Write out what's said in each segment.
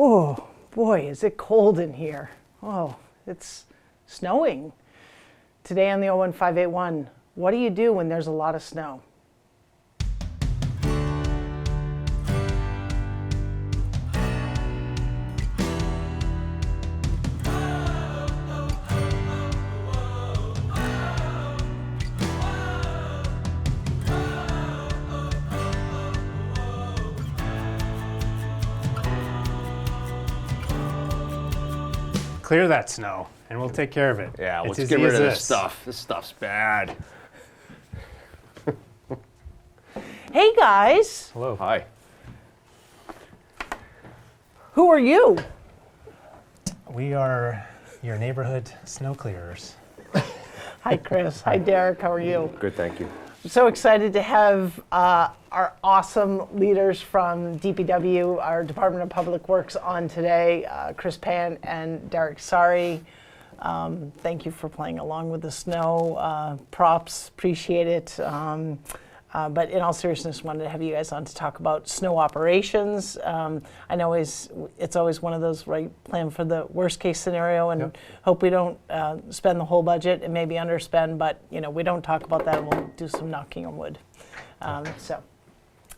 Oh, boy, is it cold in here. Oh, it's snowing. Today on the 01581, what do you do when there's a lot of snow? Clear that snow, and we'll take care of it. Yeah, It's let's as get rid easy of as this stuff. This stuff's bad. Hey, guys. Hello. Hi. Who are you? We are your neighborhood snow clearers. Hi, Chris. Hi, Derek. How are you? Good, thank you. I'm so excited to have our awesome leaders from DPW, our Department of Public Works, on today, Chris Payant and Derek Saari. Thank you for playing along with the snow. Props, appreciate it. But in all seriousness, wanted to have you guys on to talk about snow operations. I know it's always one of those, right, plan for the worst case scenario and hope we don't spend the whole budget and maybe underspend, but we don't talk about that, and we'll do some knocking on wood.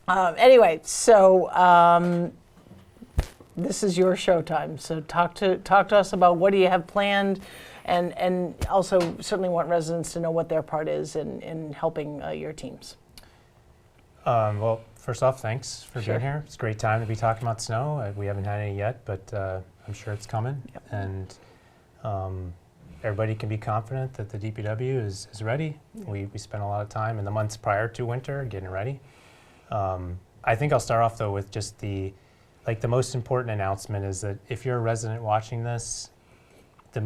Anyway, this is your showtime. So talk to us about what do you have planned, and also certainly want residents to know what their part is in helping your teams. Well, first off, thanks for Sure. being here. It's a great time to be talking about snow. We haven't had any yet, but I'm sure it's coming. Yep. And everybody can be confident that the DPW is ready. We spent a lot of time in the months prior to winter getting ready. I think I'll start off though with just the most important announcement is that if you're a resident watching this, the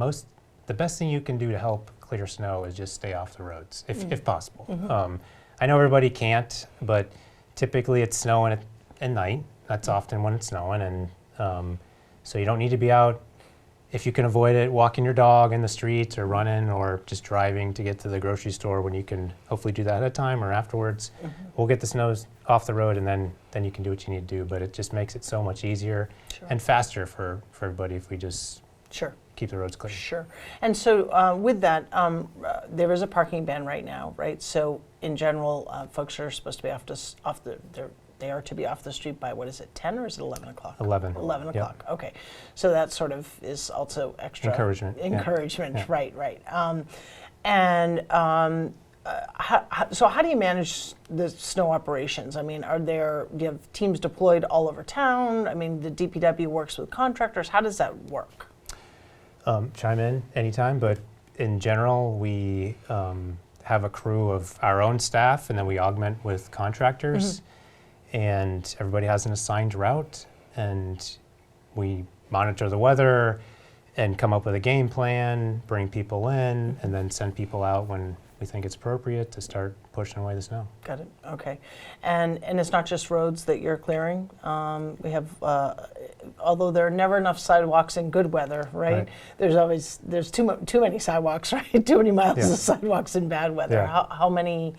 best thing you can do to help clear snow is just stay off the roads, if possible. Mm-hmm. I know everybody can't, but typically it's snowing at night. That's often when it's snowing, and so you don't need to be out. If you can avoid it, walking your dog in the streets or running or just driving to get to the grocery store when you can hopefully do that ahead of time or afterwards. We'll get the snows off the road, and then you can do what you need to do, but it just makes it so much easier and faster for everybody if we just keep the roads clear. Sure. And so with that, there is a parking ban right now, right? So in general, folks are supposed to be they are to be off the street by, what is it, 10 or is it 11 o'clock? 11. 11 Yep. o'clock, okay. So that sort of is also extra Encouragement. Encouragement, Yeah. right. So how do you manage the snow operations? I mean, do you have teams deployed all over town? I mean, the DPW works with contractors. How does that work? Chime in anytime, but in general, we have a crew of our own staff, and then we augment with contractors, and everybody has an assigned route, and we monitor the weather and come up with a game plan, bring people in, and then send people out when we think it's appropriate to start pushing away the snow. Got it. Okay. And it's not just roads that you're clearing. We have, although there are never enough sidewalks in good weather, right? There's too many sidewalks, right? Too many miles of sidewalks in bad weather. Yeah. How many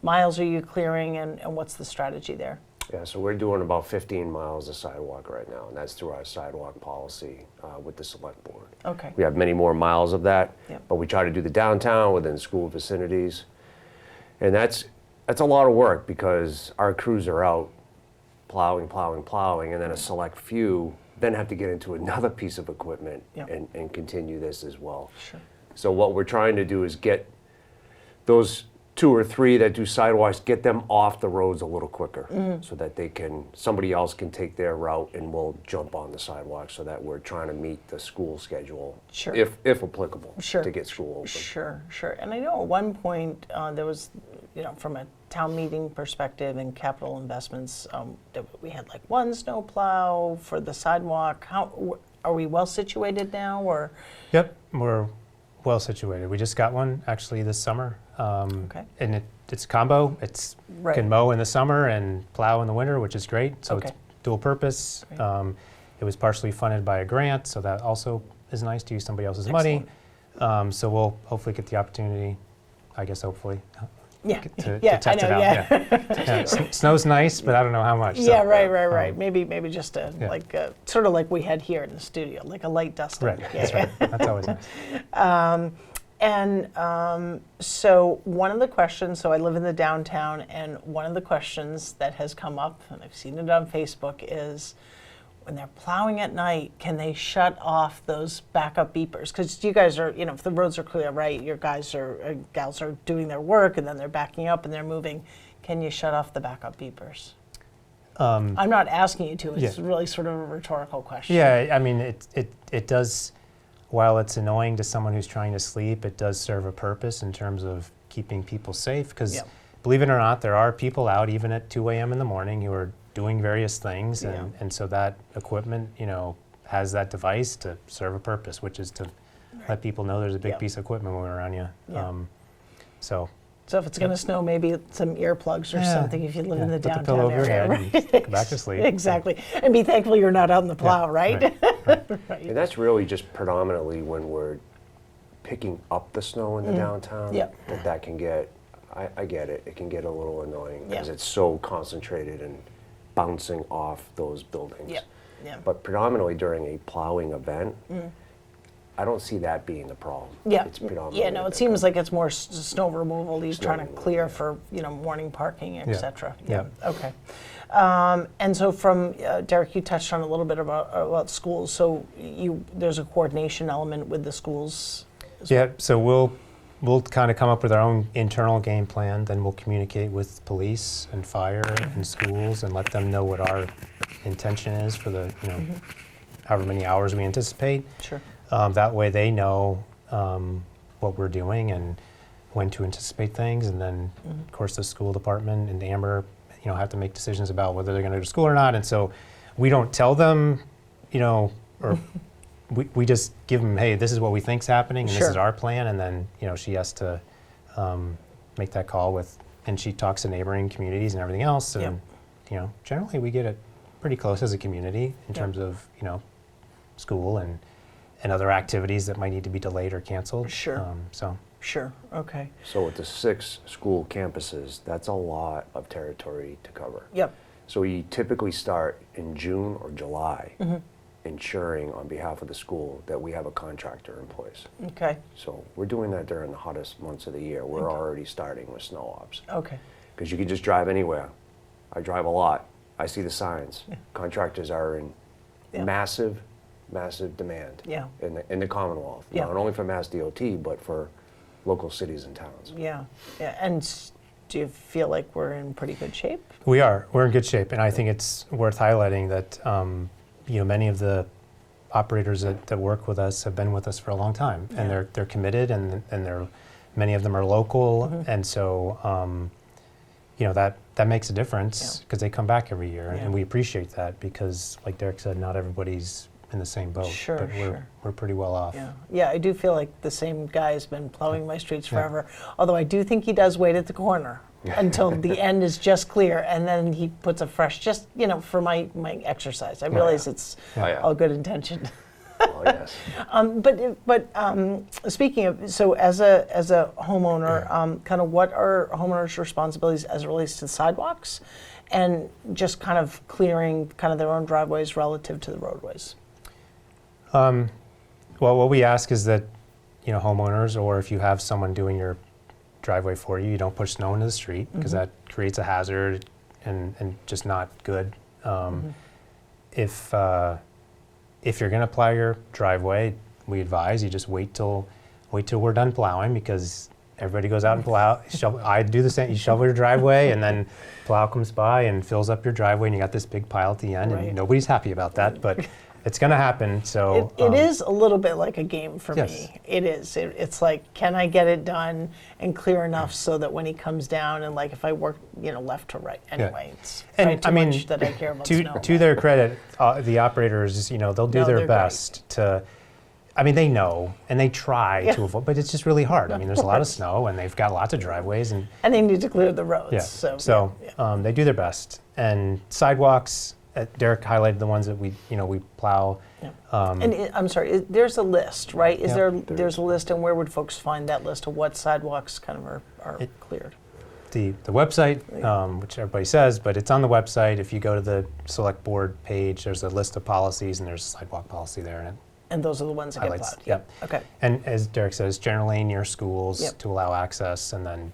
miles are you clearing, and what's the strategy there? Yeah, so we're doing about 15 miles of sidewalk right now, and that's through our sidewalk policy with the select board. Okay. We have many more miles of that, Yep. but we try to do the downtown within school vicinities. And that's a lot of work because our crews are out plowing, and then a select few then have to get into another piece of equipment Yep. and continue this as well. Sure. So what we're trying to do is get those 2 or 3 that do sidewalks, get them off the roads a little quicker so that somebody else can take their route and we'll jump on the sidewalk, so that we're trying to meet the school schedule, Sure. if applicable, Sure. to get school open. Sure. And I know at one point there was, from a town meeting perspective and capital investments, that we had like one snow plow for the sidewalk. How are we well situated now, or? Yep, we're well situated. We just got one actually this summer. Okay. And it's a combo. It's Right. can mow in the summer and plow in the winter, which is great. So Okay. it's dual purpose. Great. It was partially funded by a grant, so that also is nice to use somebody else's money. So we'll hopefully get the opportunity, I guess hopefully, Yeah, to yeah, test I know, it out. yeah. Snow's nice, but I don't know how much. Yeah, so, right. Maybe just yeah. like sort of like we had here in the studio, like a light dusting. Right, Yeah, that's yeah. right. That's always nice. So one of the questions, so I live in the downtown, and one of the questions that has come up, and I've seen it on Facebook, is when they're plowing at night, can they shut off those backup beepers? Because you guys are, if the roads are clear, right, your guys or gals are doing their work, and then they're backing up and they're moving. Can you shut off the backup beepers? I'm not asking you to. It's really sort of a rhetorical question. Yeah, I mean, it does, while it's annoying to someone who's trying to sleep, it does serve a purpose in terms of keeping people safe. Because believe it or not, there are people out even at 2 a.m. in the morning who are doing various things, and so that equipment, has that device to serve a purpose, which is to let people know there's a big piece of equipment moving around you. So if it's going to snow, maybe some earplugs or something if you live in the put downtown the pillow over your area. head and go back to sleep. Exactly. And be thankful you're not out in the plow, right? And that's really just predominantly when we're picking up the snow in the downtown. That can get, I get it, it can get a little annoying because it's so concentrated and bouncing off those buildings. But predominantly during a plowing event, I don't see that being the problem. It's predominantly it seems like it's more snow removal. He's trying to clear for, morning parking, et cetera. Okay. And so from, Derek, you touched on a little bit about schools. So there's a coordination element with the schools. Yeah, so we'll kind of come up with our own internal game plan, then we'll communicate with police and fire and schools and let them know what our intention is for the, however many hours we anticipate. Sure. That way they know what we're doing and when to anticipate things, and then of course the school department and Amber, have to make decisions about whether they're going to go to school or not. And so we don't tell them, or we just give them, hey, this is what we think's happening, and this is our plan, and then she has to make that call and she talks to neighboring communities and everything else, and generally we get it pretty close as a community in terms of school and other activities that might need to be delayed or canceled. Sure. Okay. So with the 6 school campuses, that's a lot of territory to cover. So we typically start in June or July, ensuring on behalf of the school that we have a contractor in place. Okay. So we're doing that during the hottest months of the year. We're already starting with snow ops. Okay. Because you can just drive anywhere. I drive a lot. I see the signs. Contractors are in massive demand in the Commonwealth. Not only for Mass DOT, but for local cities and towns. And do you feel like we're in pretty good shape? We are. We're in good shape, and I think it's worth highlighting that many of the operators that work with us have been with us for a long time, and they're committed, and many of them are local, and so that makes a difference because they come back every year, and we appreciate that because, like Derek said, not everybody's in the same boat, but we're pretty well off. I do feel like the same guy has been plowing my streets forever, although I do think he does wait at the corner until the end is just clear, and then he puts a fresh, just for my exercise. I realize it's all good intention. Oh, yes. But speaking of, so as a homeowner, kind of what are homeowners' responsibilities as it relates to the sidewalks, and just kind of clearing kind of their own driveways relative to the roadways? Well, what we ask is that homeowners, or if you have someone doing your driveway for you, you don't push snow into the street because that creates a hazard and just not good. If you're going to plow your driveway, we advise you just wait till we're done plowing, because everybody goes out and plow. I do the same. You shovel your driveway, and then plow comes by and fills up your driveway, and you got this big pile at the end, and nobody's happy about that, but it's going to happen. So it is a little bit like a game for me. It is. It's like, can I get it done and clear enough so that when he comes down, and like if I work, left to right, anyway, it's too much that I care about snow. To their credit, the operators, they'll do their best to. I mean, they know and they try to avoid, but it's just really hard. I mean, there's a lot of snow, and they've got lots of driveways, and they need to clear the roads. So they do their best. And sidewalks, Derek highlighted the ones that we plow. I'm sorry, there's a list, right? There's a list, and where would folks find that list of what sidewalks kind of are cleared? the website, which everybody says, but it's on the website. If you go to the select board page, there's a list of policies, and there's a sidewalk policy there, and it And those are the ones that get highlights. plowed? Yep. Okay, And as Derek says, generally near schools Yep. to allow access, and then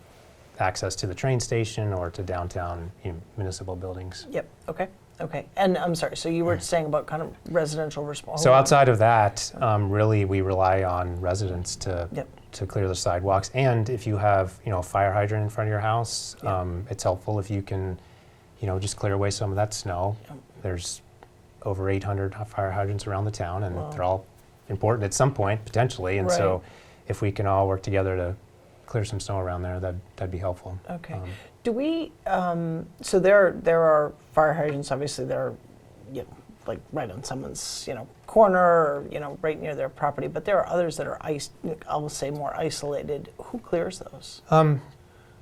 access to the train station or to downtown municipal buildings. yep, okay, okay. And I'm sorry, so you were saying about kind of residential response? So outside of that, really, we rely on residents Yep. to clear the sidewalks. And if you have, a fire hydrant in front of your house, Yep. it's helpful if you can, just clear away some of that snow. Yep. There's over 800 fire hydrants around the town, and Wow. they're all important at some point, potentially. And so Right. if we can all work together to clear some snow around there, that'd be helpful. Okay. Do we, so there are fire hydrants, obviously, that are, like right on someone's, corner or, right near their property, but there are others that are, I will say, more isolated. Who clears those?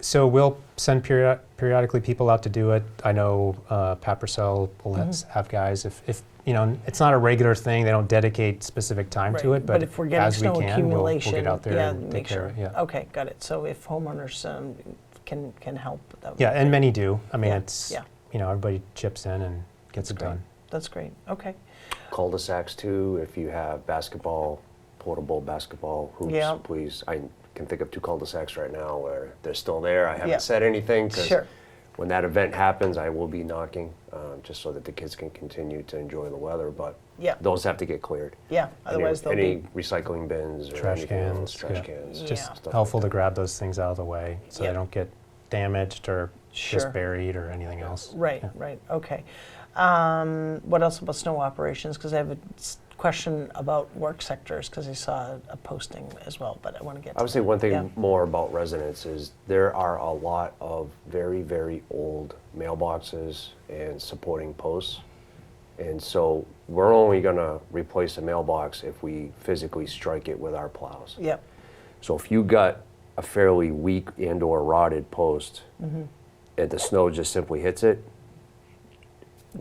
So we'll send periodically people out to do it. I know Pat Purcell will have guys. If it's not a regular thing, they don't dedicate specific time to Right, it. But if we're getting as we snow can, we'll accumulation, get out there yeah, and take make care sure. of it. Yeah. Okay, got it. So if homeowners can help. That would Yeah, be and great. many do. I mean, Yeah, it's yeah. Everybody chips in and gets it Great. done. That's great. Okay. Cul-de-sacs too, if you have portable basketball hoops, Yeah. please. I can think of 2 cul-de-sacs right now where they're still there. I haven't Yeah. said anything because Sure. when that event happens, I will be knocking just so that the kids can continue to enjoy the weather. But Yeah. those have to get cleared. Yeah. Otherwise, they'll any be. recycling bins or Trash anything else, cans, trash yeah. cans, Yeah. Just stuff helpful like to grab those things out of the way so Yeah. they don't get damaged or Sure. just buried or anything else. Right. Yeah. Right. Okay. What else about snow operations? Because I have a question about work sectors because I saw a posting as well, but I want to get. I would say one thing Yeah. more about residents is there are a lot of very, very old mailboxes and supporting posts. And so we're only going to replace a mailbox if we physically strike it with our plows. Yep. So if you got a fairly weak and or rotted post Mm-hmm. and the snow just simply hits it,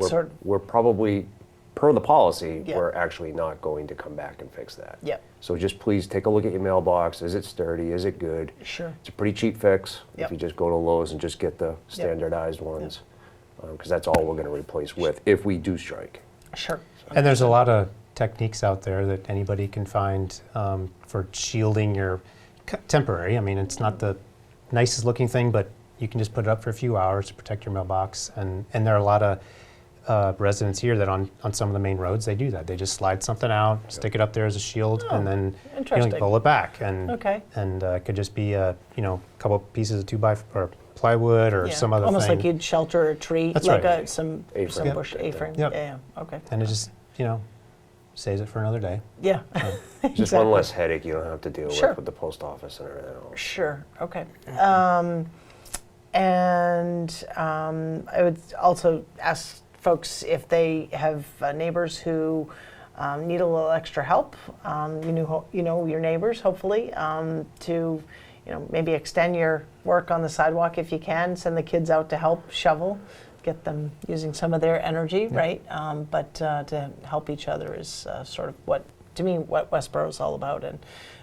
Sort- we're probably, per the policy, Yeah. we're actually not going to come back and fix that. Yep. So just please take a look at your mailbox. Is it sturdy? Is it good? Sure. It's a pretty cheap fix Yep. if you just go to Lowe's and just get the standardized ones, because that's all we're going to replace with if we do strike. Sure. And there's a lot of techniques out there that anybody can find for shielding your temporary. I mean, it's not the nicest looking thing, but you can just put it up for a few hours to protect your mailbox. And there are a lot of residents here that on some of the main roads, they do that. They just slide something out, stick it up there as a shield, and then interesting. pull it back. And Okay. and it could just be a couple pieces of 2x or plywood or Yeah. some other Almost thing. like you'd shelter a tree, That's like right. some A-frame. bush Yep. A-frame. Yep. Yeah. Okay. And it just saves it for another day. Yeah. Just Exactly. one less headache you don't have to deal Sure. with the post office and everything else. Sure. Okay. I would also ask folks if they have neighbors who need a little extra help. You know your neighbors, hopefully, to maybe extend your work on the sidewalk if you can. Send the kids out to help shovel, get them using some of their energy, right? But to help each other is sort of what Westborough is all about, and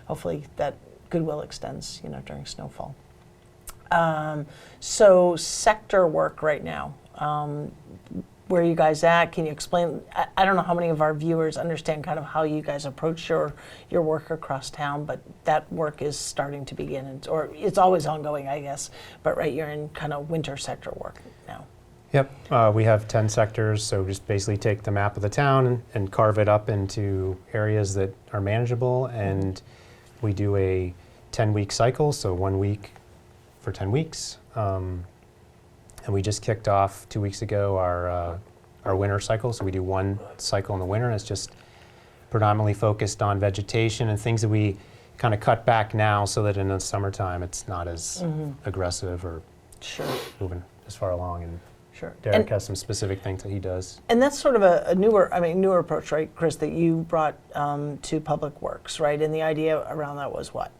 hopefully that goodwill extends, during snowfall. So sector work right now. Where are you guys at? Can you explain? I don't know how many of our viewers understand kind of how you guys approach your work across town, but that work is starting to begin, or it's always ongoing, I guess. But right, you're in kind of winter sector work now. Yep, we have 10 sectors, so just basically take the map of the town and carve it up into areas that are manageable, and we do a 10-week cycle, so 1 week for 10 weeks. And we just kicked off 2 weeks ago our winter cycle, so we do one cycle in the winter, and it's just predominantly focused on vegetation and things that we kind of cut back now so that in the summertime it's not as aggressive or Sure, moving as far along. And sure. Derek has some specific things that he does. And that's sort of a newer approach, right, Chris, that you brought to Public Works, right? And the idea around that was what?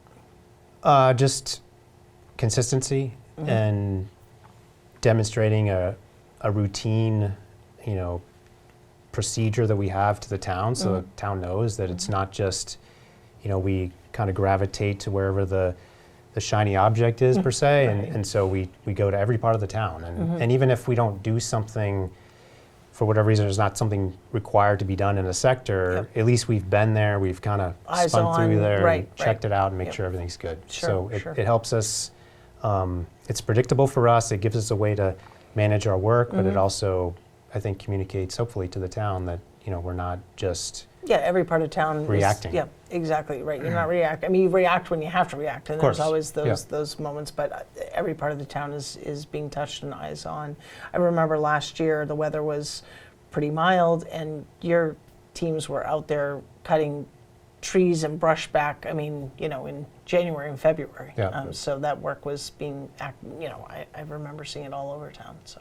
Just consistency and demonstrating a routine, procedure that we have to the town, so the town knows that it's not just, we kind of gravitate to wherever the the shiny object is per se, Right. and so we go to every part of the town, and even if we don't do something, for whatever reason, there's not something required to be done in a sector, Yep. at least we've been there, we've kind of Eyes spun on, through there, right, and checked right. it out and make Yep. sure everything's good. Sure, So sure. it helps us, it's predictable for us, it gives us a way to manage our work, but it also, I think, communicates hopefully to the town that, we're not just, Yeah, every part of town Reacting. Yeah, exactly, right. You're not reacting. I mean, you react when you have to react, and there's course, always yeah. those moments, but every part of the town is being touched and eyes on. I remember last year, the weather was pretty mild, and your teams were out there cutting trees and brush back, I mean, in January and February. Yeah. So that work was being, I remember seeing it all over town, so.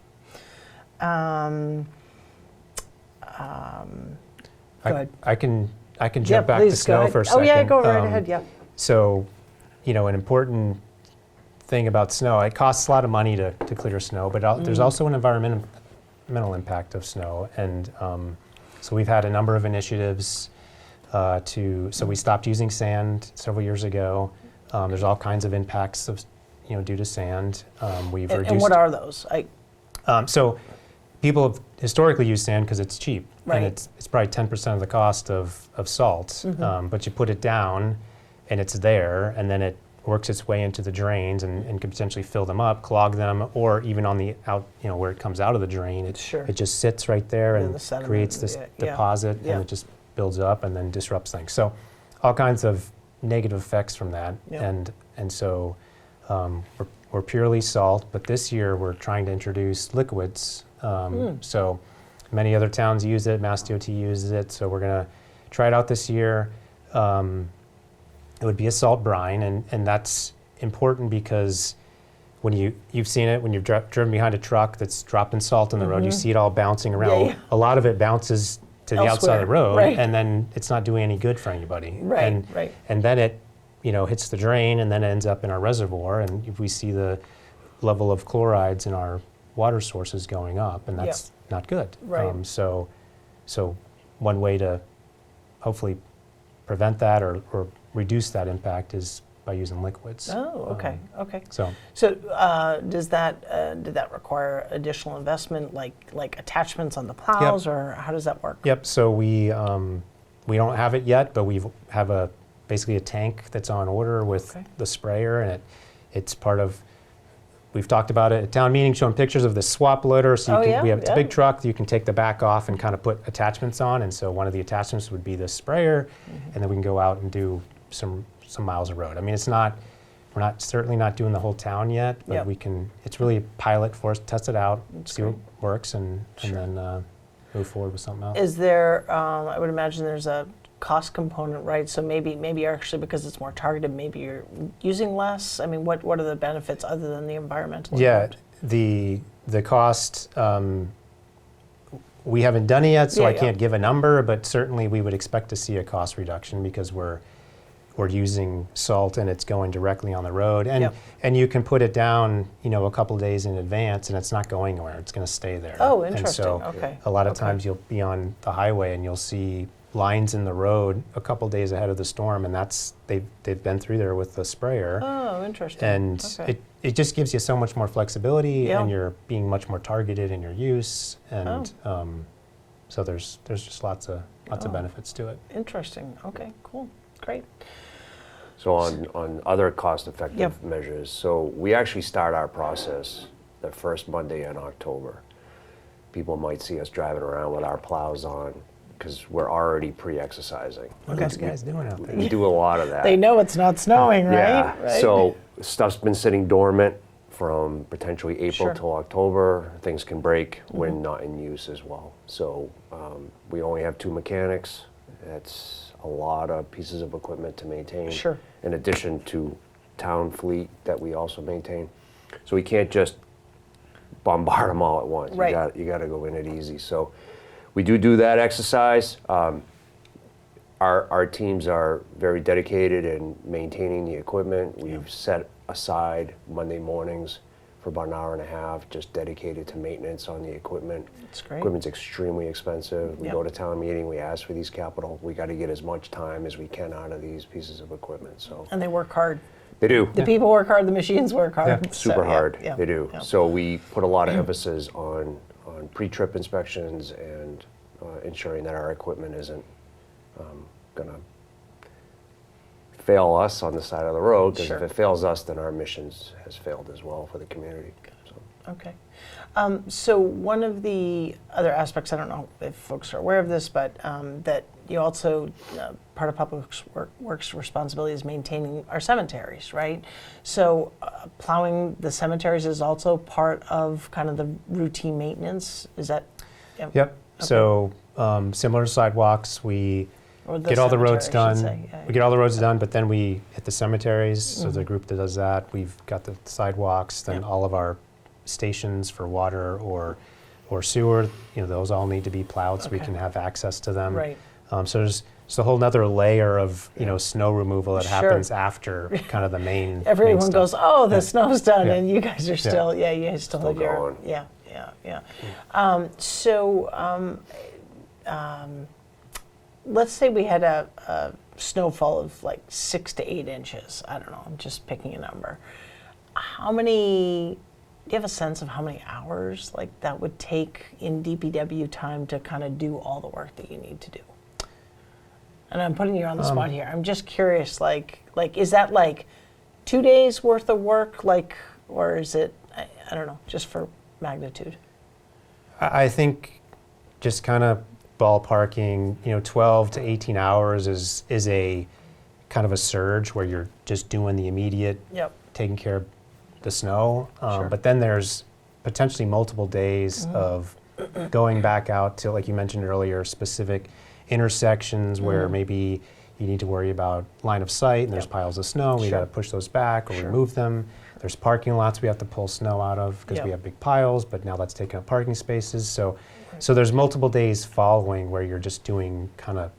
Go ahead. I can jump Yeah, back to please, go snow ahead. for a second. Oh, yeah, go right ahead, yeah. So, an important thing about snow, it costs a lot of money to clear snow, but there's also an environmental impact of snow. And so we've had a number of initiatives so we stopped using sand several years ago. There's all kinds of impacts of, due to sand. We've reduced. And what are those? So people have historically used sand because it's cheap, Right. and it's probably 10% of the cost of salt. But you put it down, and it's there, and then it works its way into the drains and can potentially fill them up, clog them, or even on the out, where it comes out of the drain, Sure. it just sits right there Yeah, and the sediment, creates this yeah, deposit, yeah. and it just builds up and then disrupts things. So all kinds of negative effects from that, Yeah. and so we're purely salt, but this year we're trying to introduce liquids. So many other towns use it, Mass DOT uses it, so we're going to try it out this year. It would be a salt brine, and that's important because when you've seen it, when you've driven behind a truck that's dropping salt in the road, you see it all bouncing around. Yeah, yeah. A lot of it bounces to the outside of the Elsewhere, road, right. and then it's not doing any good for anybody. Right, right. And then it, hits the drain, and then it ends up in our reservoir, and if we see the level of chlorides in our water sources going up, and that's not good. Right. So one way to hopefully prevent that or reduce that impact is by using liquids. Oh, okay, okay. So So did that require additional investment, like attachments on the plows, or how does that work? yep. So we don't have it yet, but we have basically a tank that's on order with Okay. the sprayer, and it's part of. We've talked about it at town meeting, showing pictures of the swap loader. So Oh, yeah, it's a big truck. You can take the back off and kind of put attachments on. And so one of the attachments would be the sprayer, and then we can go out and do some miles of road. I mean, we're certainly not doing the whole town yet, but Yep. we can. It's really a pilot for us, test it out, That's see what works, and then move forward with something else. Is there? I would imagine there's a cost component, right? So maybe actually because it's more targeted, maybe you're using less. I mean, what are the benefits other than the environmental? Yeah, impact? the cost, we haven't done it yet, so Yeah, I yeah. can't give a number, but certainly we would expect to see a cost reduction because we're using salt and it's going directly on the road. And Yep. and you can put it down, a couple days in advance, and it's not going anywhere. It's going to stay there. Oh, And interesting. so Okay. a lot of Okay. times you'll be on the highway and you'll see lines in the road a couple days ahead of the storm, and they've been through there with the sprayer. Oh, interesting. And Okay. it just gives you so much more flexibility, Yeah. and you're being much more targeted in your use, and Oh. so there's just lots of benefits to it. Interesting. Okay, cool, great. So on other cost-effective Yep. measures, so we actually start our process the first Monday in October. People might see us driving around with our plows on because we're already pre-exercising. What are those guys doing out there? We do a lot of that. They know it's not snowing, right? Yeah, Right? so stuff's been sitting dormant from potentially April Sure. till October. Things can break when not in use as well. So we only have 2 mechanics. That's a lot of pieces of equipment to maintain. Sure. In addition to town fleet that we also maintain. So we can't just bombard them all at once. Right. You got to go in it easy. So we do that exercise. Our teams are very dedicated in maintaining the equipment. We've set aside Monday mornings for about an hour and a half just dedicated to maintenance on the equipment. That's great. Equipment's extremely expensive. We Yep. go to town meeting, we ask for these capital. We got to get as much time as we can out of these pieces of equipment. So And they work hard. They do. The people work hard, the machines work hard. Yeah. So, Super yeah, hard. yeah, They do. yeah. So we put a lot of emphasis on pre-trip inspections and ensuring that our equipment isn't going to fail us on the side of the road, because Sure. if it fails us, then our mission has failed as well for the community. So. Okay. So one of the other aspects, I don't know if folks are aware of this, but that you also, part of Public Works responsibility is maintaining our cemeteries, right? So plowing the cemeteries is also part of kind of the routine maintenance, is that? Yep. Okay. So similar to sidewalks, we Or get all the roads cemetery, I should done. say, yeah. We get all the roads done, but then we hit the cemeteries. So the group that does that, we've got the sidewalks, then Yeah. all of our stations for water or sewer. Those all need to be plowed so we Okay. can have access to them. Right. So there's a whole nother layer of snow removal that Sure. happens after kind of the main. Everyone main goes, stuff. oh, the Yeah. snow's done, Yeah. and you guys are still, you guys still have your, going. yeah. Let's say we had a snowfall of like 6 to 8 inches. I don't know, I'm just picking a number. Do you have a sense of how many hours like that would take in DPW time to kind of do all the work that you need to do? And I'm putting you on the spot here. I'm just curious, like is that like 2 days worth of work, or is it, I don't know, just for magnitude? I think just kind of ballparking, 12 to 18 hours is a kind of a surge where you're just doing the immediate, Yep. taking care of the snow. Sure. But then there's potentially multiple days of going back out to, like you mentioned earlier, specific intersections where maybe you need to worry about line of sight and there's Yep. piles of snow. We Sure. got to push those back or Sure. remove them. There's parking lots we have to pull snow out of because Yep. we have big piles, but now that's taking up parking spaces. So there's multiple days following where you're just doing kind of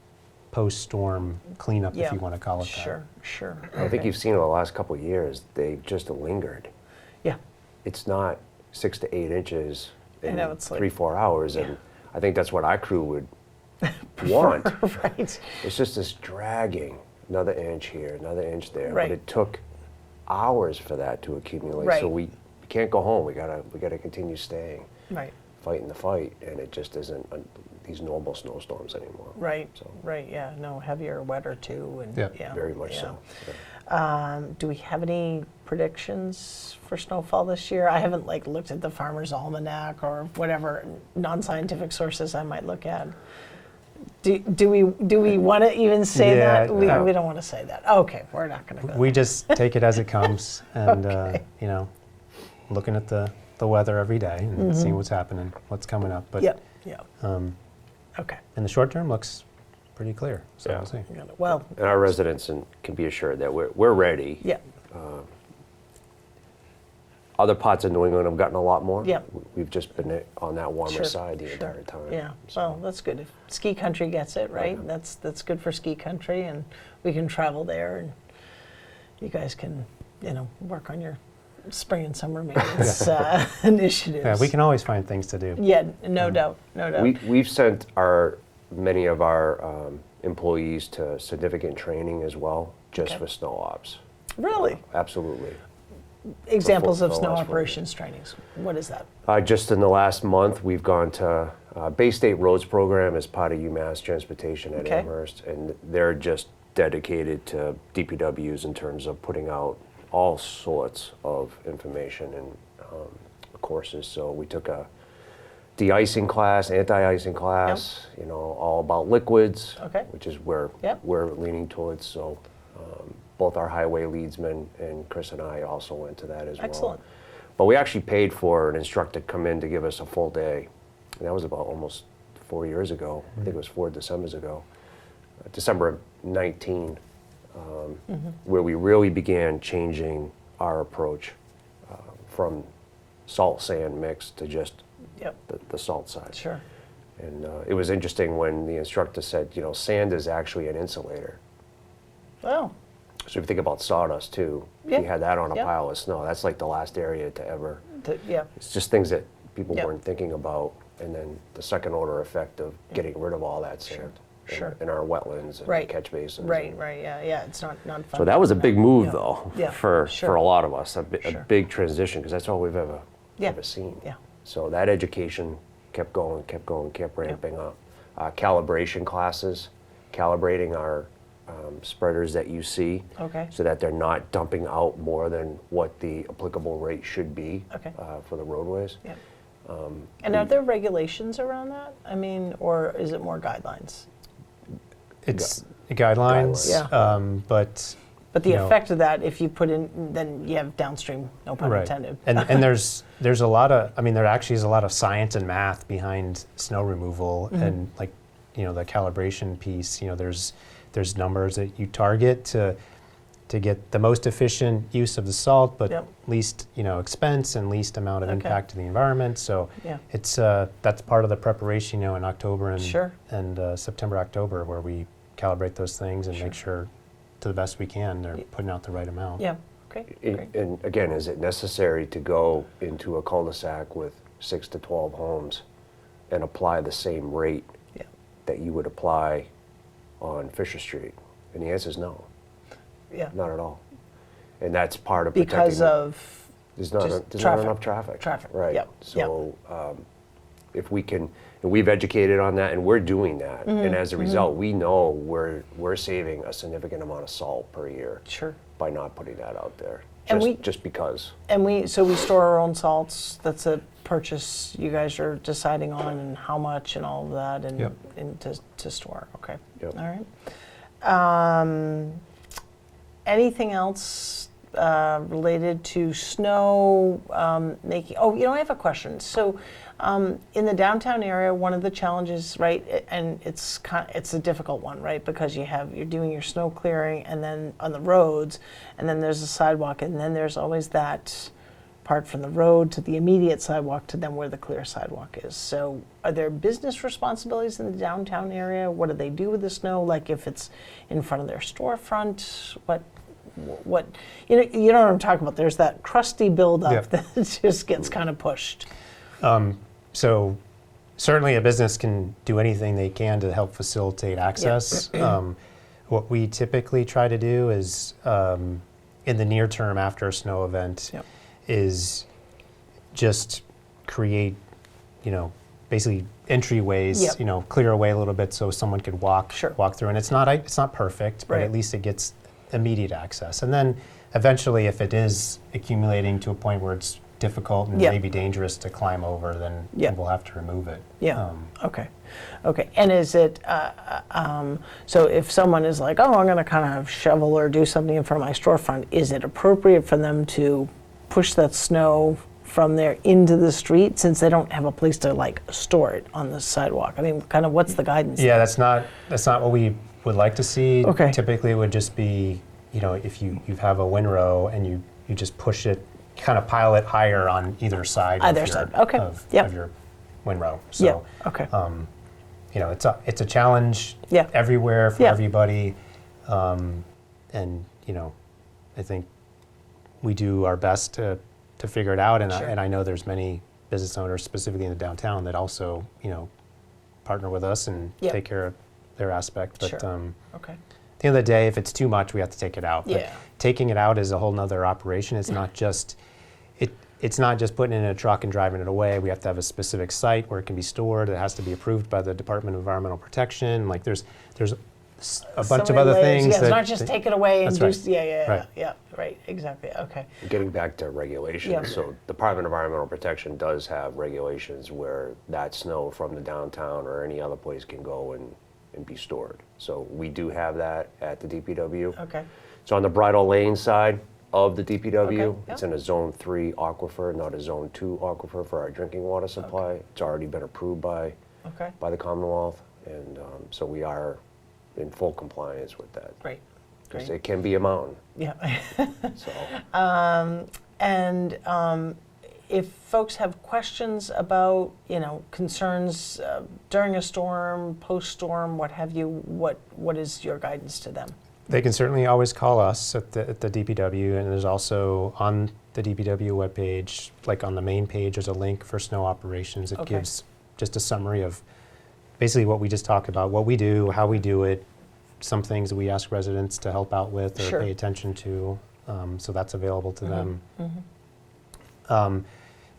post-storm cleanup, Yeah. if you want to call it that. Sure. I think Okay. you've seen over the last couple of years, they've just lingered. Yeah. It's not 6 to 8 inches I in know, it's like- 3-4 hours, and I think that's what our crew would want. Right. It's just this dragging, another inch here, another inch there. Right. But it took hours for that to accumulate. Right. So we can't go home. We gotta continue staying, Right. fighting the fight, and it just isn't these normal snowstorms anymore. Right. So Right. Yeah. No, heavier, wetter too, and Yeah. very much so. Yeah. Do we have any predictions for snowfall this year? I haven't looked at the Farmer's Almanac or whatever non-scientific sources I might look at. Do we want to even say Yeah, that? We no. don't want to say that. Okay, we're not going to go. We just take it as it comes and, Okay. looking at the weather every day and seeing what's happening, what's coming up. But Yep. Okay. in the short term, looks pretty clear. So Yeah. we'll see. Got it. Well, And our residents can be assured that we're ready. yeah. Other parts of New England have gotten a lot more. Yeah. We've just been on that warmer Sure, side the sure. entire time. Yeah, So, well, that's good. If ski country gets it, right? Yeah. That's good for ski country, and we can travel there, and you guys can, work on your spring and summer maintenance initiatives. Yeah, we can always find things to do. Yeah, no doubt, no doubt. we've sent many of our employees to significant training as well, just Okay. for snow ops. Really? Absolutely. Examples for of the snow last 4 operations trainings. What is that? Just in the last month, we've gone to Bay State Roads Program as part of UMass Transportation at Okay. Amherst, and they're just dedicated to DPWs in terms of putting out all sorts of information and courses. So we took a de-icing class, anti-icing class, all about liquids, Okay. which is where Yep. we're leaning towards. So both our highway leadsmen and Chris and I also went to that as well. Excellent. But we actually paid for an instructor to come in to give us a full day. And that was about almost 4 years ago. I think it was 4 Decembers ago. December of 19, where we really began changing our approach from salt sand mix to just Yep, the salt side. sure. And it was interesting when the instructor said, sand is actually an insulator. Well, So if you think about sawdust too, Yeah. if you had that on a Yeah. pile of snow, that's like the last area to ever. yeah, It's just things that people Yep. weren't thinking about, and then the second order effect of getting rid of all that Sure. sand. Sure. in our wetlands and Right. catch basins. Right, yeah, it's not fun. So that was a big move, Yeah. though, Yeah, for sure. a lot of us, a Sure. big transition, because that's all we've ever Yeah. seen. Yeah. So that education kept ramping up. Calibration classes, calibrating our spreaders that you see, Okay. so that they're not dumping out more than what the applicable rate should be Okay. for the roadways. Yeah. And are there regulations around that? I mean, or is it more guidelines? It's guidelines, Yeah. but But the you know, effect of that, if you put in, then you have downstream, no pun intended. And there's a lot of, I mean, there actually is a lot of science and math behind snow removal, and like, you know, the calibration piece. You know, there's numbers that you target to get the most efficient use of the salt, but Yep. least, you know, expense and least amount of Okay. impact to the environment. So Yeah. it's that's part of the preparation, you know, in October and Sure. September, October, where we calibrate those things and Sure. make sure, to the best we can, they're putting out the right amount. Yeah, great, great. And again, is it necessary to go into a cul-de-sac with 6 to 12 homes and apply the same rate Yeah. that you would apply on Fisher Street? And the answer is no, Yeah. not at all. And that's part of Because protecting. of, There's just not traffic. enough traffic. Traffic, Right. yep, So if we can, and we've educated on that, and we're doing that. Mm-hmm, And as a result, we know we're saving a significant amount of salt per year sure. by not putting that out there. And Just because. And we store our own salts. That's a purchase you guys are deciding on, and how much and all of that, and, Yep. and to store. Okay. Yep. All right. Anything else related to snow making? Oh, you know, I have a question. So, in the downtown area, one of the challenges, right, and it's a difficult one, right, because you're doing your snow clearing, and then on the roads, and then there's a sidewalk, and then there's always that part from the road to the immediate sidewalk to then where the clear sidewalk is. So, are there business responsibilities in the downtown area? What do they do with the snow? Like if it's in front of their storefront, what you know what I'm talking about? There's that crusty buildup Yep. that just gets kind of pushed. So certainly a business can do anything they can to help facilitate access. What we typically try to do is, in the near term after a snow event, Yep. is just create, you know, basically entryways, Yep. you know, clear away a little bit so someone could walk Sure. through. And it's not perfect, but Right. at least it gets immediate access. And then eventually, if it is accumulating to a point where it's difficult and Yep. maybe dangerous to climb over, then Yep. we'll have to remove it. Yeah. Okay. And is it so? If someone is like, "Oh, I'm going to kind of shovel or do something in front of my storefront," is it appropriate for them to push that snow from there into the street, since they don't have a place to like store it on the sidewalk? I mean, kind of what's the guidance? Yeah, that's not what we would like to see. Okay. Typically, it would just be, you know, if you have a windrow and you just push it, kind of pile it higher on either side. Either of your, side. Okay. Of, Yep. of your windrow. So, Yeah. Okay. you know, it's a challenge Yeah. everywhere for Yeah. everybody, and you know, I think we do our best to figure it out, and Sure. I know there's many business owners specifically in the downtown that also, you know, partner with us and Yep. take care of their aspect. But Sure. at Okay. the end of the day, if it's too much, we have to take it out. But Yeah. taking it out is a whole nother operation. It's not just it's not just putting it in a truck and driving it away. We have to have a specific site where it can be stored. It has to be approved by the Department of Environmental Protection. Like there's a bunch So of many other layers. things. Yeah, it's that- not just take it away and That's do. right. Yeah. Right. Right. Exactly. Okay. Getting back to regulations, Yeah. so Department of Environmental Protection does have regulations where that snow from the downtown or any other place can go and be stored. So we do have that at the DPW. Okay. So on the Bridle Lane side of the DPW, Okay, yeah. it's in a Zone 3 aquifer, not a Zone 2 aquifer for our drinking water supply. It's already been approved by Okay. the Commonwealth, and so we are in full compliance with that. Great. 'Cause Great. it can be a mountain, Yeah. so. And if folks have questions about, you know, concerns during a storm, post-storm, what have you, what is your guidance to them? They can certainly always call us at the DPW, and there's also on the DPW webpage, like on the main page, there's a link for snow operations. It Okay. gives just a summary of basically what we just talked about, what we do, how we do it, some things that we ask residents to help out with or Sure. pay attention to. So that's available to them.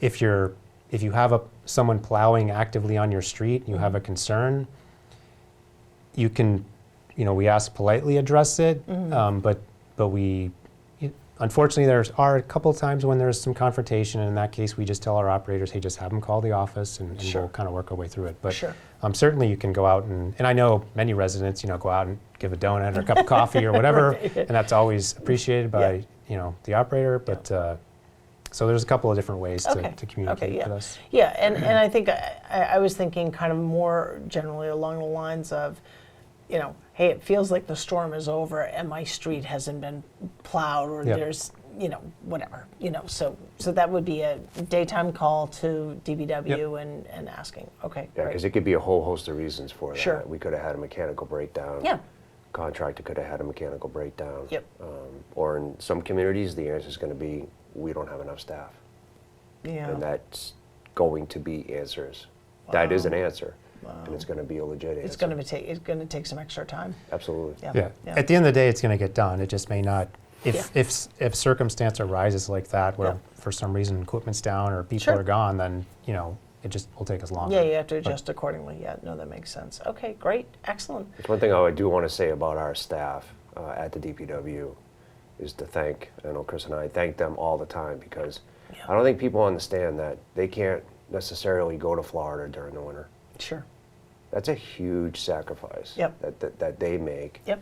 If you have someone plowing actively on your street, and you have a concern, you can, we ask politely address it, but unfortunately there are a couple of times when there's some confrontation, and in that case we just tell our operators, hey, just have them call the office, and Sure. we'll kind of work our way through it. But Sure. certainly you can go out and I know many residents, go out and give a donut or a cup of coffee or whatever, Right. and that's always appreciated by the operator. But so there's a couple of different ways to communicate with us. Yeah, and I think I was thinking kind of more generally along the lines of, hey, it feels like the storm is over and my street hasn't been plowed, or Yep. there's, whatever, so that would be a daytime call to DPW and asking, okay, Yeah, great. because it could be a whole host of reasons for that. Sure. We could have had a mechanical breakdown. Yeah. Contractor could have had a mechanical breakdown. Yep. Or in some communities, the answer is going to be, we don't have enough staff. Yeah. And that's going to be answers. That is an answer. And it's going to be a legit answer. It's going to take some extra time. Absolutely. Yeah. Yeah. At the end of the day, it's going to get done. It just may not. If circumstance arises like that, where for some reason equipment's down or people Sure. are gone, then it just will take us longer. Yeah, you have to adjust accordingly. Yeah, no, that makes sense. Okay, great, excellent. It's one thing I do want to say about our staff at the DPW is to thank, I know Chris and I thank them all the time, because I don't think people understand that they can't necessarily go to Florida during the winter. Sure. That's a huge sacrifice that they make Yep.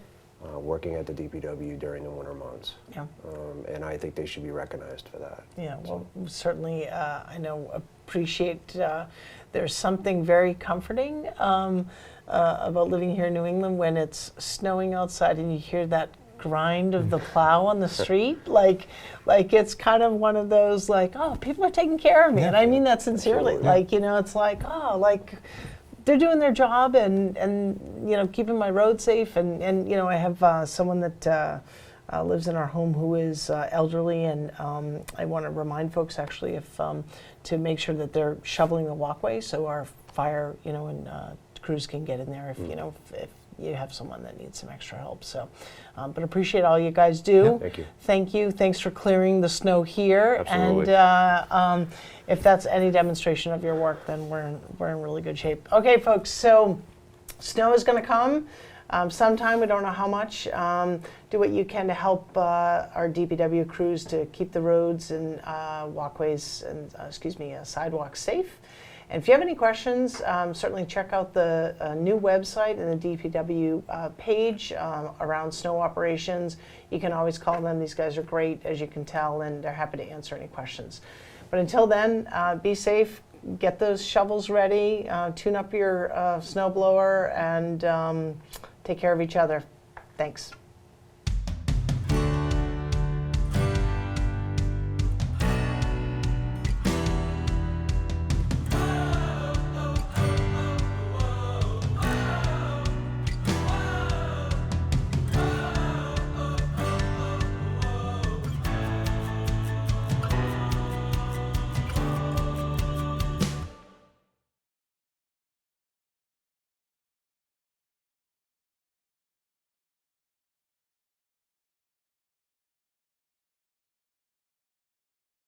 working at the DPW during the winter months. Yeah. And I think they should be recognized for that. Yeah, well, certainly, I know, appreciate, there's something very comforting about living here in New England when it's snowing outside and you hear that grind of the plow on the street. Like it's kind of one of those, like, oh, people are taking care of me. And I mean that sincerely. Absolutely. Like, it's like, oh, like, they're doing their job and keeping my road safe. And I have someone that lives in our home who is elderly, and I want to remind folks actually to make sure that they're shoveling the walkway so our fire and crews can get in there if if you have someone that needs some extra help. So, but appreciate all you guys do. Yeah, thank you. Thank you. Thanks for clearing the snow here. Absolutely. And if that's any demonstration of your work, then we're in really good shape. Okay, folks. So, snow is going to come sometime. We don't know how much. Do what you can to help our DPW crews to keep the roads and walkways and sidewalks safe. And if you have any questions, certainly check out the new website and the DPW page around snow operations. You can always call them. These guys are great, as you can tell, and they're happy to answer any questions. But until then, be safe, get those shovels ready, tune up your snow blower, and take care of each other. Thanks.